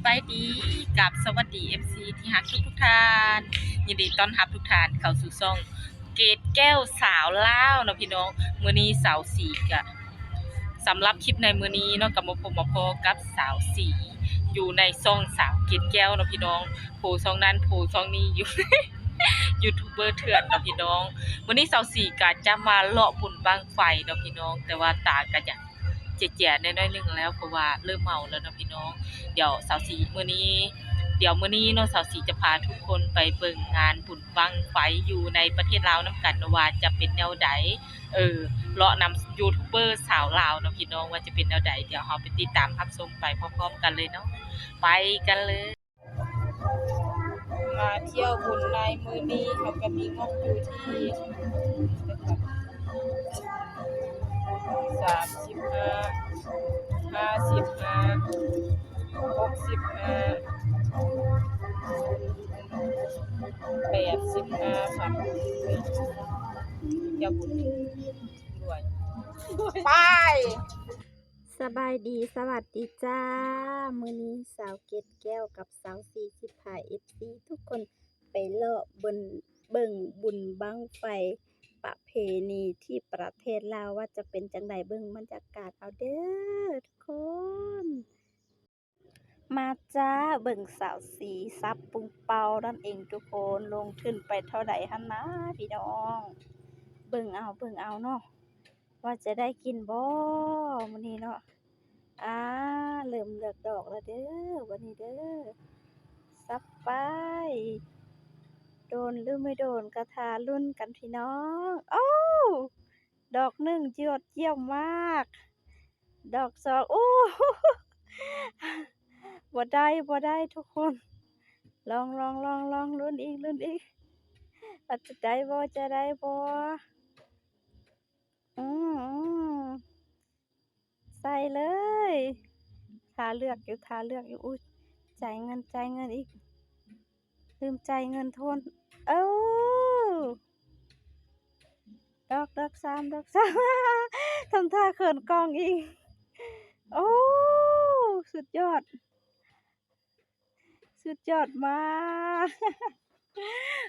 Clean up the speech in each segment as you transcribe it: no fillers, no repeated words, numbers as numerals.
บายดีกับสวัสดีFCที่ฮักทุกท่านยินดีต้อนรับทุกท่านเข้าสู่ช่องเกตแก้วสาวลาวเนาะพี่น้องมื้อนี้สาวสีกะสำหรับคลิปในมื้อนี้เนาะกับมาพบกับสาวสีอยู่ในช่องสาวเกตแก้วเนาะพี่น้องโผช่องนั้นโผช่องนี้อยู่ ยูทูบเบอร์เถื่อนเนาะพี่น้องมื้อนี้สาวสีกะจะมาเลาะบุญบั้งไฟเนาะพี่น้องแต่ว่าตากะจะเจียๆน้อยๆนึงแล้วเพราะว่าเริ่มเมาแล้วเนาะพี่น้องเดี๋ยวสาวสีมื้อนี้เนาะสาวสีจะพาทุกคนไปเบิ่งงานบุญบั้งไฟอยู่ในประเทศลาวนํกันว่าจะเป็นแนวใดเลาะนำยูทูบเบอร์สาวลาวเนาะพี่น้องว่าจะเป็นแนวใดเดี๋ยวเราไปติดตามรับชมไปพร้อมๆกันเลยเนาะไปกันเลยมาเที่ยวบุญในมื้อนี้เขาก็มีงบอยู่ที่35 55 65 85 ครับเที่ยวบุญรวยไปสบายดีสวัสดีจ้ามื้อนี้สาวเกตแก้วกับสาวสีสิพา FC ทุกคนไปเลาะเบิ่งบุญบั้งไฟประเพณีที่ประเทศลาวว่าจะเป็นจังไดเบิ่งบรรยากาศเอาเด้อทุกคนมาจ้าเบิ่งสาวสีซับปุงเปานั่นเองทุกคนลงทุนไปเท่าใดหั่นนะพี่น้องเบิ่งเอาเนาะว่าจะได้กินบ่มื้อนี้เนาะเริ่มเลือกดอกแล้วเด้อวันนี้เด้อซับไปโดนหรือไม่โดนกระทารุ่นกันพี่น้องโอ้ดอกหนึ่งยอดเยี่ยมมากดอกสองบ่ได้ทุกคนลองรุ่นอีกว่าจะได้บ่อืมใส่เลยทาเลือกอยู่อุ้ยจ่ายเงินอีกลืมจ่ายเงินโทนดอกสาม ทำท่าเขินกล้องอีกโอ้สุดยอดมาก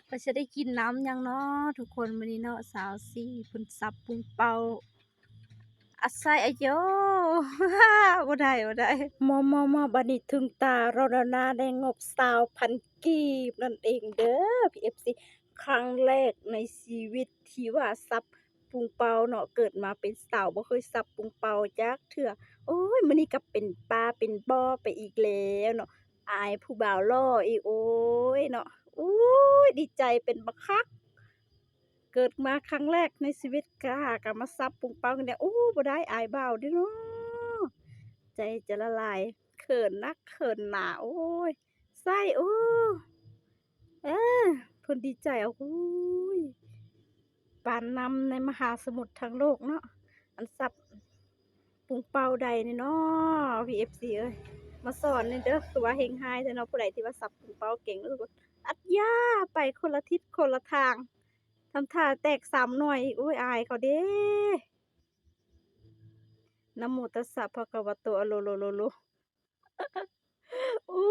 ก็จะได้กินน้ำยังเนาะทุกคนวันนี้เนาะสาวสี่พุ่นซับปุงเปาอัสไซอะโย บ่ได้มาบัดนี้ถึงตาเราแล้วนะได้งบ20,000 กีบนั่นเองเด้อ PFC ครั้งแรกในชีวิตที่ว่าซับปุงเปาเนาะเกิดมาเป็นสาวบ่เคยซับปุงเปาจักเทื่อโอ้ยมื้อนี้ก็เป็นปลาเป็นบ่อไปอีกแล้วเนาะอายผู้บ่าวหล่ออีกโอ้ยเนาะอุ้ยดีใจเป็นบักคักเกิดมาครั้งแรกในชีวิตก็มาซับปุงเปากันเนี่ยโอ้บ่ได้อายบ่าวเด้อเนาะใจจะละลายเขินนักเขินหนาโอ้ยไส้โอ้เออเพิ่นดีใจโอ้ยปานนำในมหาสมุทรทั้งโลกเนาะอันซับปุงเปาใดนี่เนาะ PFC เอ้ยมาสอนนี่เด้อคือว่าเฮงไฮแท้เนาะผู้ใดที่ว่าซับปุงเปาเก่งทุกคนอัดยาไปคนละทิศคนละทางทำท่าแตก3หน่วยอีกอุ้ยอายเขาเด้นะโมตัสสะภะคะวะโตอะโลโลโลโลอู้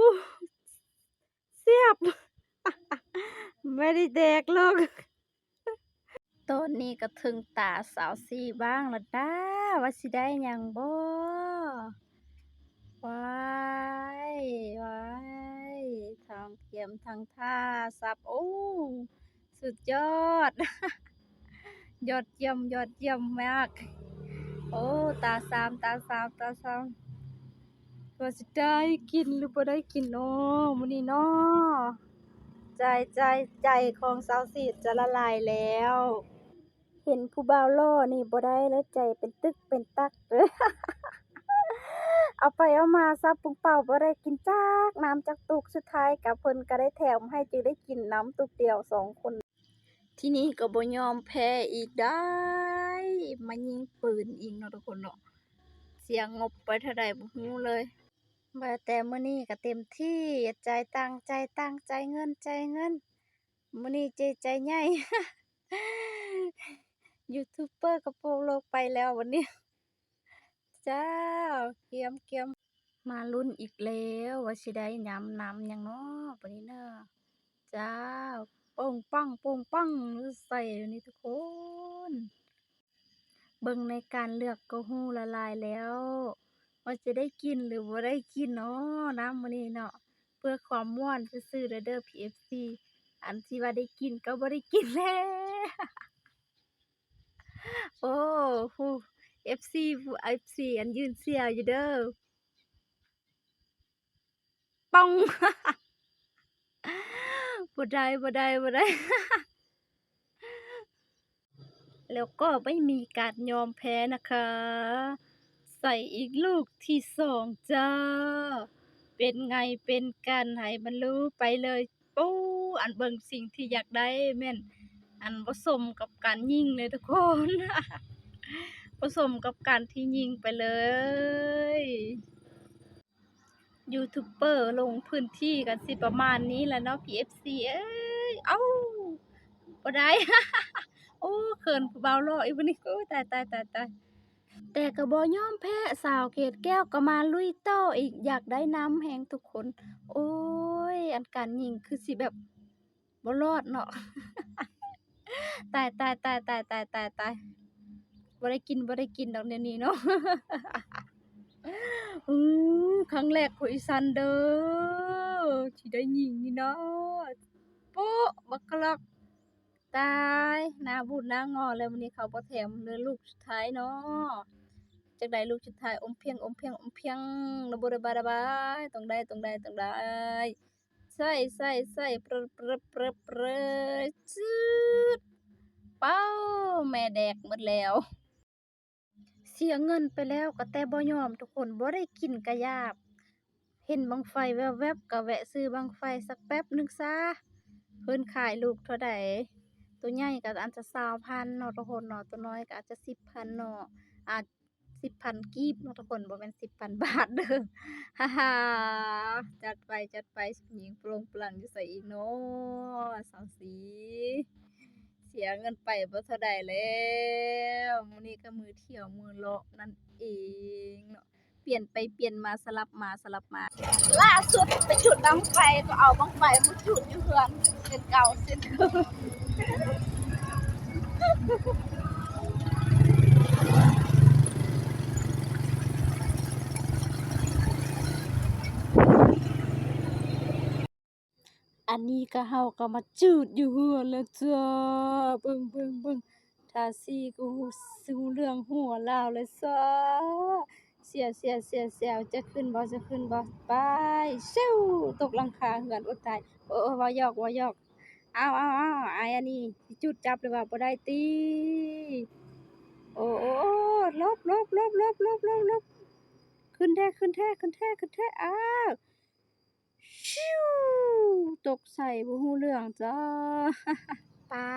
เสียบ ไม่ได้แดกหรอกตอนนี้ก็ถึงตาสาวสี่บ้างแล้วด้าว่าสิได้หยังบ่ว้ายทางเกียมทางท่าซับโอ้สุดยอด ยอดเยี่ยมมากโอ้ตาสามว่าสิได้กินหรือบ่ได้กินเนาะมื้อนี้เนาะใจของสาวสีจะละลายแล้วเห็นผู้บ่าวหล่อนี่บ่ได้แล้วใจเป็นตึกเป็นตักเด้อ เอาไปเอามาซับปุงเป่าบ่ได้กินจักน้ำจักตุกสุดท้ายก็เพิ่นก็ได้แถมให้จึงได้กินน้ำตุกเดียว2คนทีนี้ก็บ่ยอมแพ้อีกได้มายิงปืนอีกเนาะทุกคนเนาะเสียงบไปเท่าใดบ่ฮู้เลยว่าแต่มื้อนี้ก็เต็มที่จ่ายตังค์จ่ายเงินมื้อนี้ใจใหญ่ ยูทูบเบอร์กระโปรงโลกไปแล้ววันนี้ จ้าเกียม มาลุ้นอีกแล้วว่าสิได้ยำนำหยังเนาะบัดนี้เนาะจ้าโป้งปังโป้งปังใส่เดี๋ยวนี้ทุกคนเบิ่งในการเลือกก็ฮู้ละลายแล้วว่าจะได้กินหรือบ่ได้กินเนาะน้ำมื้อนี้เนาะเพื่อความม่วนซื่อๆเด้อPFC อันที่ว่าได้กินก็บ่ได้กินแล้ว โอ้ผู้ FC อันยืนเชียร์อยู่เด้อป้องบ่ได้บ่ได้บ่ได้ แล้วก็ไม่มีการยอมแพ้นะคะ ใส่อีกลูกที่2จ้า เป็นไงเป็นกันให้มันรู้ไปเลยปู้อันเบิ่งสิ่งที่อยากได้แม่นอันบ่สมกับการยิงเลยทุกคน บ่สมกับการที่ยิงไปเลยยูทูบเบอร์ลงพื้นที่กันสิประมาณนี้แหละเนาะ PFC เอ้ยเอ้าบ่ได้ โอ้เขินผู้บ่าวหล่ออีกบัดนี้โอ้ยตายๆๆๆแต่ก็บ่ยอมแพ้สาวเกตแก้วก็มาลุยต่ออีกอยากได้น้ำแฮงทุกคนโอ๊ยอันการยิงคือสิแบบบ่รอดเนาะ ตายๆๆๆๆๆบ่ได้กินบ่ได้กินดอกเดี๋ยวนี้เนาะ อืครั้งแรกของอีสันเด้อที่ได้ยิงนี่เนาะโป๊ะบักกะลอกตายหน้าบูดหน้างอแล้ววันนี้เขาบ่แถมเหลือลูกสุดท้ายเนาะจักได้ลูกสุดท้ายอมเพียงระบ่ระบายระบายต้องได้ใส่ๆๆเปรอะๆจืดเป้าแม่แดกหมดแล้ว เสียเงินไปแล้วก็แต่บ่ยอมทุกคนบ่ได้กินก็ยาก เห็นบั้งไฟแวบๆก็แวะซื้อบั้งไฟสักแป๊บหนึ่งซะเพิ่นขายลูกเท่าใดตัวใหญ่ก็อาจจะ20,000เนาะทุกคนเนาะตัวน้อยก็อาจจะ10,000เนาะอาจ10,000กีบเนาะทุกคนบ่แม่น10,000บาทเด้อฮ่าๆจัดไปหญิงโปร่งปลั่งอยู่ไสอีกเนาะสาวสีเสียเงินไปบ่เท่าใดแล้วมื้อนี้ก็มื้อเที่ยวมื้อเลาะนั่นเองเนาะเปลี่ยนไปเปลี่ยนมาสลับมา ล่าสุดไปจุดบั้งไฟก็เอาบั้งไฟมาจุดอยู่เฮือนเป็นเก่าเช่นเดิมอันนี้ก็เฮาก็มาจุดอยู่เฮือนแล้วจ้าเบิ่งถ้าสิก็รู้เรื่องหัวลาวเลยซ้อเสียวจะขึ้นบ่ไปซิวตกหลังคาเฮือนโอ๊ยตายเออๆเว้าหยอกอ้าวๆๆอายอันนี้สิจุดจับหรือว่าบ่ได้ติโอ้ๆๆหลบขึ้นแท้อ้าวชิวตกใส่บ่รู้เรื่องจ้า ป๊า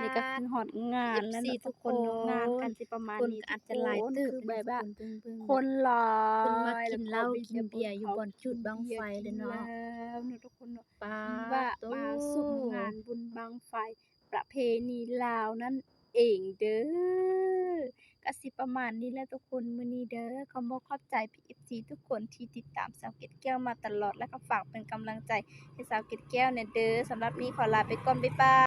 นี่ก็คือฮอดงานแล้ว FC เนาะ ทุกคนเนาะ งานกันสิประมาณ คน นี้ ก็อาจจะหลายเติบ คือแบบว่า เบิ่ง คนหลา เพิ่นมาย กินเหล้า แล้ว กินเบียร์อยู่บ่อนจุดบั้งไฟเลยเนาะ แล้วเนาะทุกคนเนาะ ป๊า ว่า โต มาสุ่มงานบุญบั้งไฟประเพณีลาวนั่นเองเด้อก็สิประมาณนี้แหละทุกคนมื้อนี้เด้อขอบอกขอบใจ PFC ทุกคนที่ติดตามสาวเกดแก้วมาตลอดแล้วก็ฝากเป็นกำลังใจให้สาวเกดแก้วเนี่ยเด้อสำหรับนี้ขอลาไปก่อนบ๊ายบาย